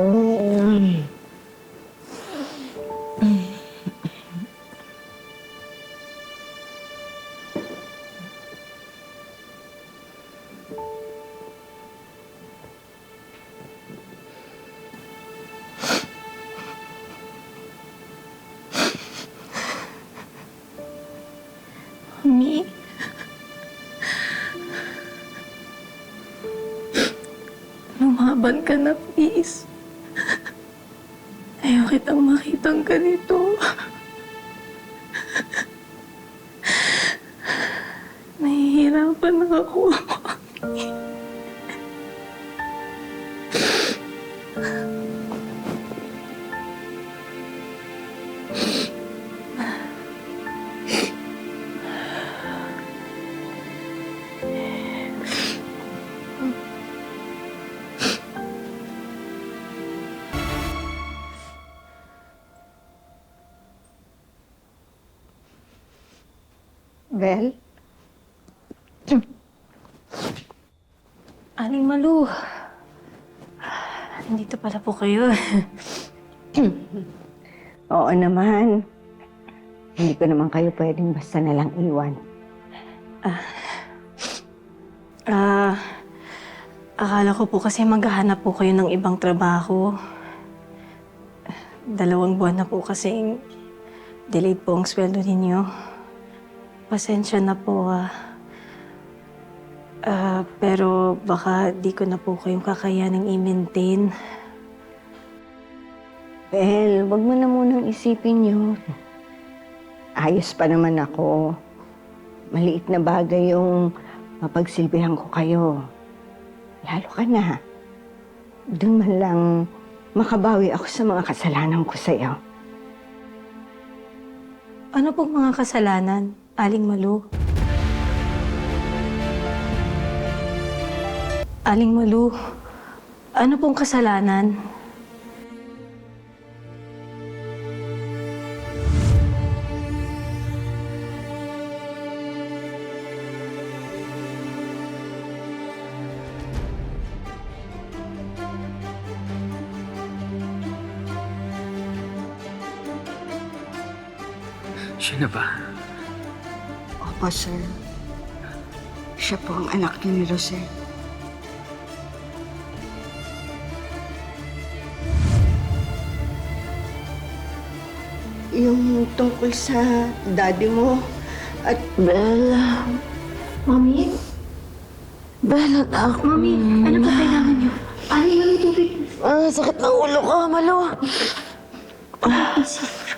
Mami. Lumaban ka na, please. Ayaw kitang makitang ganito. Nahihirapan na ako. Bel? Aling Malu. Nandito pala po kayo. Oo naman. Hindi ko naman kayo pwedeng basta nalang iwan. Akala ko po kasi maghahanap po kayo ng ibang trabaho. 2 buwan na po kasing delayed po ang sweldo ninyo. Pasensya na po, pero baka di ko na po kayong kakayaning i-maintain. Bel, wag mo na munang isipin yun. Ayos pa naman ako. Maliit na bagay yung mapagsilbihan ko kayo. Lalo ka na. Doon man lang makabawi ako sa mga kasalanan ko sa'yo. Ano pong mga kasalanan, Aling Malu? Aling Malu, ano pong kasalanan? Siya na ba? Opo, sir. Siya po ang anak niyo ni Jose. Yung tungkol sa daddy mo at... Bella. Mami? Bella, anak. Mami, ano pa kailangan niyo? Aling Malu, tubig. Sakit ng ulo ko, Malu.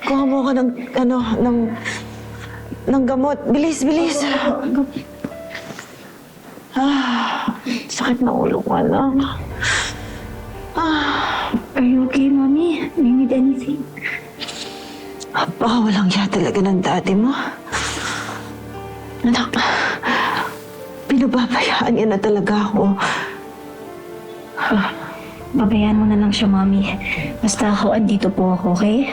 Kuha mo ka ng gamot. Bilis, bilis. Sakit ng ulo ko, anak. Are you okay, Mami? Do you need anything? Baka walang hiya talaga ng daddy mo. Anak, pinababayaan niya na talaga ako. Babayaan mo na lang siya, Mami. Basta ako, andito po ako, okay?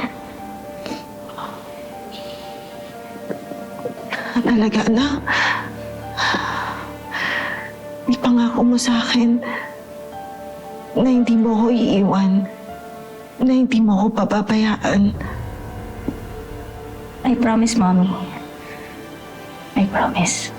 Talaga, anak. Ipangako mo sa akin na hindi mo ako iiwan, na hindi mo ako pababayaan. I promise, Mommy. I promise.